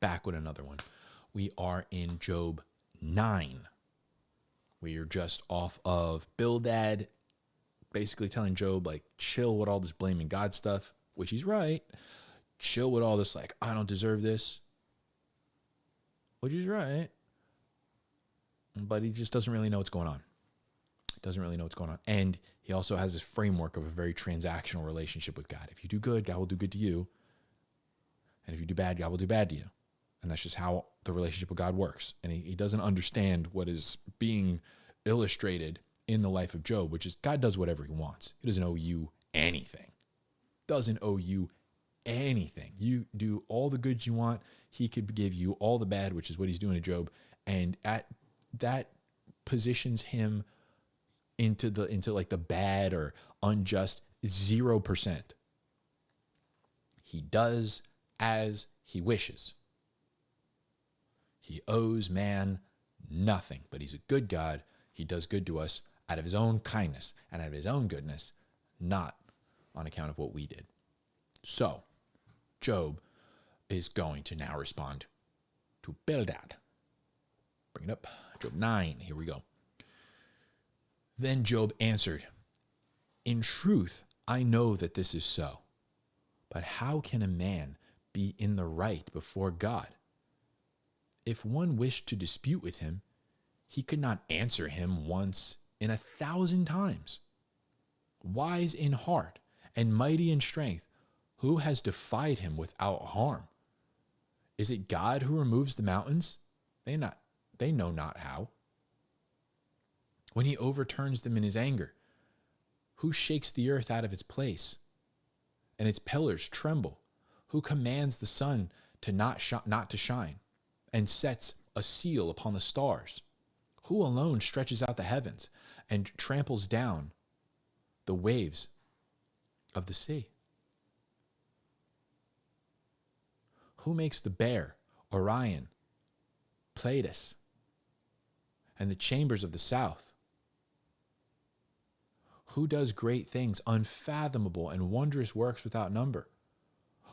back with another one. We are in Job 9. We are just off of Bildad basically telling Job, like, chill with all this blaming God stuff, which he's right. Chill with all this, like, I don't deserve this, which he's right. But he just doesn't really know what's going on. Doesn't really know what's going on. And he also has this framework of a very transactional relationship with God. If you do good, God will do good to you. And if you do bad, God will do bad to you. And that's just how the relationship with God works. And he doesn't understand what is being illustrated in the life of Job, which is God does whatever he wants. He doesn't owe you anything. Doesn't owe you anything. You do all the good you want. He could give you all the bad, which is what he's doing to Job. And that positions him into like the bad or unjust 0%. He does as he wishes. He owes man nothing, but he's a good God. He does good to us out of his own kindness and out of his own goodness, not on account of what we did. So, Job is going to now respond to Bildad. Bring it up. Job 9. Here we go. Then Job answered, in truth, I know that this is so. But how can a man be in the right before God? If one wished to dispute with him, he could not answer him once in 1,000 times. Wise in heart and mighty in strength, who has defied him without harm? Is it God who removes the mountains? They know not how. When he overturns them in his anger, who shakes the earth out of its place, and its pillars tremble? Who commands the sun to not to shine, and sets a seal upon the stars? Who alone stretches out the heavens and tramples down the waves of the sea? Who makes the bear, Orion, Pleiades, and the chambers of the south? Who does great things, unfathomable and wondrous works without number?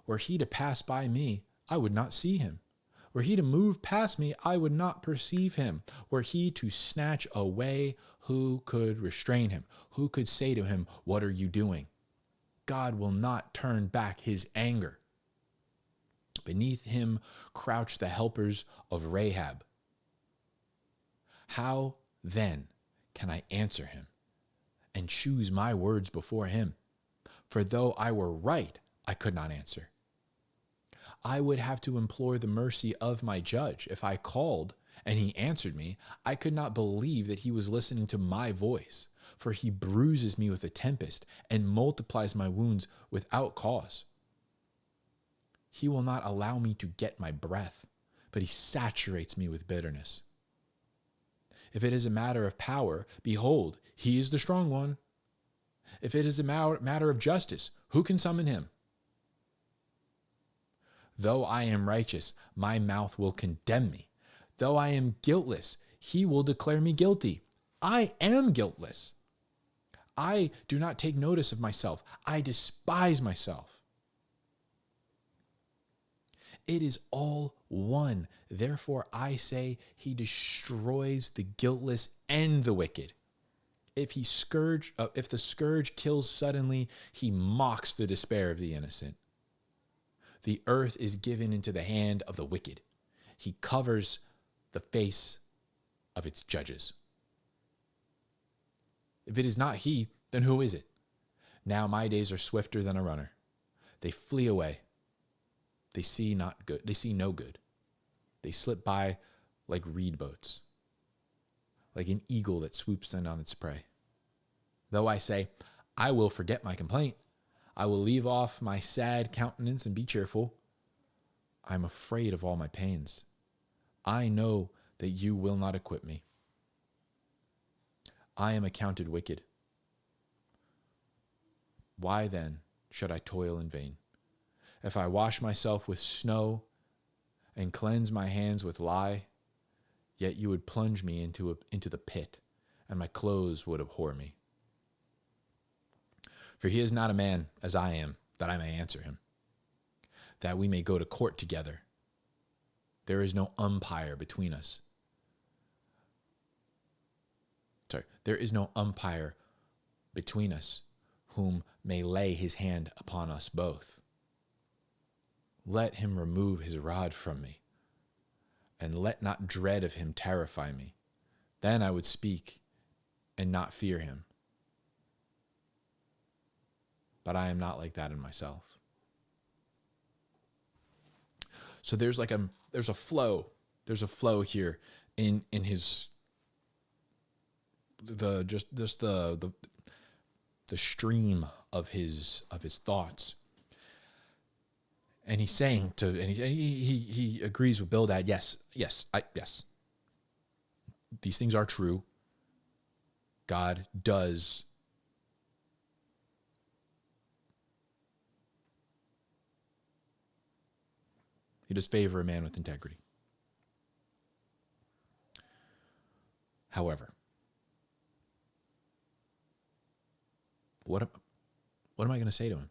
Were he to pass by me, I would not see him. Were he to move past me, I would not perceive him. Were he to snatch away, who could restrain him? Who could say to him, what are you doing? God will not turn back his anger. Beneath him crouch the helpers of Rahab. How then can I answer him and choose my words before him? For though I were right, I could not answer. I would have to implore the mercy of my judge. If I called and he answered me, I could not believe that he was listening to my voice. For he bruises me with a tempest and multiplies my wounds without cause. He will not allow me to get my breath, but he saturates me with bitterness. If it is a matter of power, behold, he is the strong one. If it is a matter of justice, who can summon him? Though I am righteous, my mouth will condemn me. Though I am guiltless, he will declare me guilty. I am guiltless. I do not take notice of myself. I despise myself. It is all one. Therefore I say he destroys the guiltless and the wicked. If the scourge kills suddenly, he mocks the despair of the innocent. The earth is given into the hand of the wicked. He covers the face of its judges. If it is not he, then who is it? Now my days are swifter than a runner. They flee away. They see not good. They see no good. They slip by like reed boats, like an eagle that swoops in on its prey. Though I say, I will forget my complaint, I will leave off my sad countenance and be cheerful. I am afraid of all my pains. I know that you will not acquit me. I am accounted wicked. Why then should I toil in vain? If I wash myself with snow and cleanse my hands with lye, yet you would plunge me into the pit, and my clothes would abhor me. For he is not a man as I am, that I may answer him, that we may go to court together. There is no umpire between us. There is no umpire between us whom may lay his hand upon us both. Let him remove his rod from me, and let not dread of him terrify me. Then I would speak and not fear him. But I am not like that in myself. So there's a flow. There's a flow here in his the stream of his thoughts. And he's saying he agrees with Bildad. Yes. These things are true. God does favor a man with integrity. However, what am I going to say to him?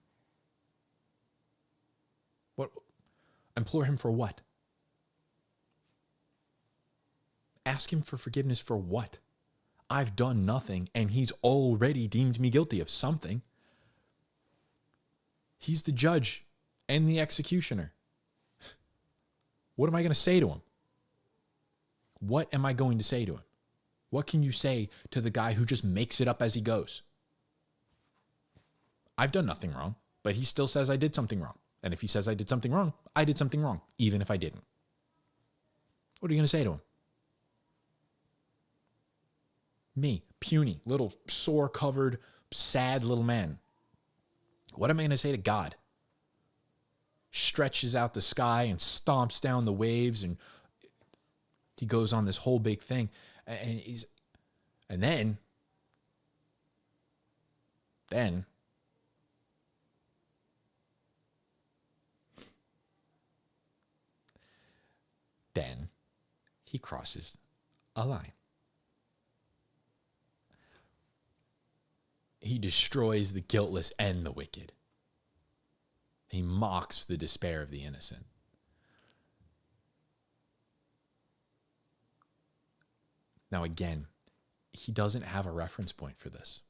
What? Implore him for what? Ask him for forgiveness for what? I've done nothing, and he's already deemed me guilty of something. He's the judge and the executioner. What am I going to say to him? What am I going to say to him? What can you say to the guy who just makes it up as he goes? I've done nothing wrong, but he still says I did something wrong. And if he says I did something wrong, I did something wrong, even if I didn't. What are you going to say to him? Me, puny, little sore-covered, sad little man. What am I going to say to God? Stretches out the sky and stomps down the waves, and he goes on this whole big thing. And then he crosses a line. He destroys the guiltless and the wicked. He mocks the despair of the innocent. Now again, he doesn't have a reference point for this.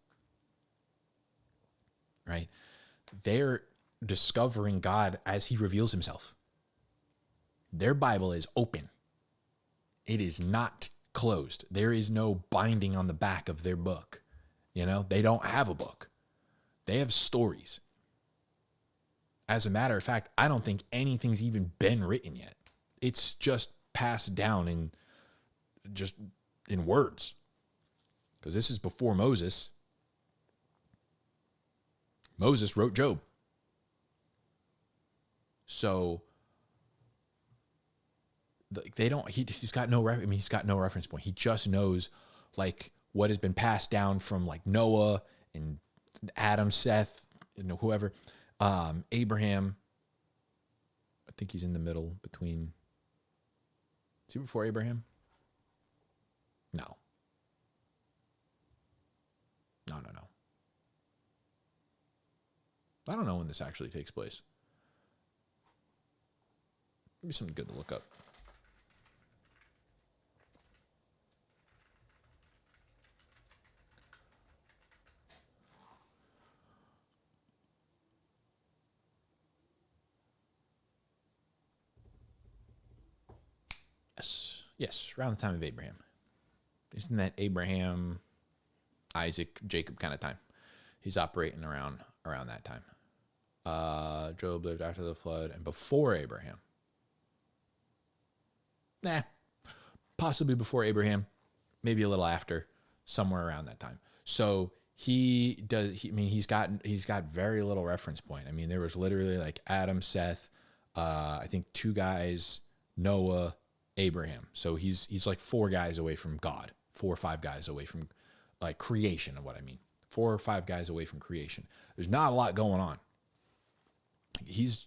Right? They're discovering God as he reveals himself. Their Bible is open. It is not closed. There is no binding on the back of their book. You know, they don't have a book. They have stories. As a matter of fact, I don't think anything's even been written yet. It's just passed down in words. Because this is before Moses. Moses wrote Job. So he's got no reference point. He just knows like what has been passed down from like Noah and Adam, Seth, whoever, Abraham. I think he's in the middle between. Is he before Abraham? No. I don't know when this actually takes place. Maybe something good to look up. Yes, around the time of Abraham. Isn't that Abraham, Isaac, Jacob kind of time? He's operating around that time. Job lived after the flood and before Abraham. Possibly before Abraham, maybe a little after, somewhere around that time. So he's got very little reference point. I mean, there was literally like Adam, Seth, I think 2 guys, Noah, Abraham. So he's like 4 guys away from God, 4 or 5 guys away from like creation of what I mean. 4 or 5 guys away from creation. There's not a lot going on. He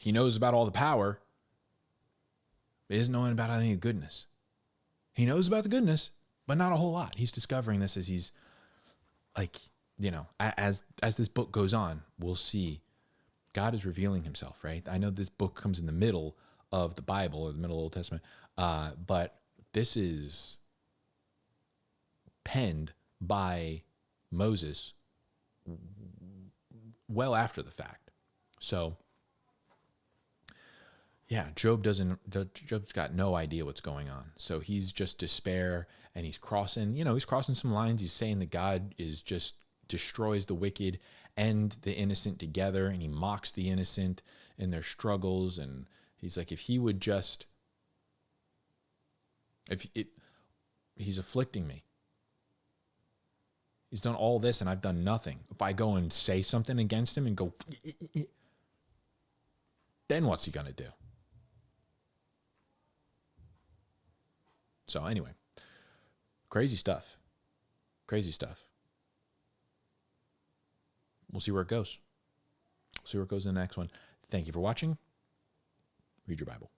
knows about all the power, but he doesn't know about any of the goodness. He knows about the goodness, but not a whole lot. He's discovering this as he's like, as this book goes on, we'll see God is revealing himself, right? I know this book comes in the middle of the Bible, or the Middle Old Testament. But this is penned by Moses well after the fact. So, yeah, Job's got no idea what's going on. So he's just despair, and he's crossing some lines. He's saying that God is just destroys the wicked and the innocent together, and he mocks the innocent in their struggles. And he's like, if he would just, he's afflicting me. He's done all this and I've done nothing. If I go and say something against him and go, then what's he going to do? So anyway, crazy stuff. Crazy stuff. We'll see where it goes. See where it goes in the next one. Thank you for watching. Read your Bible.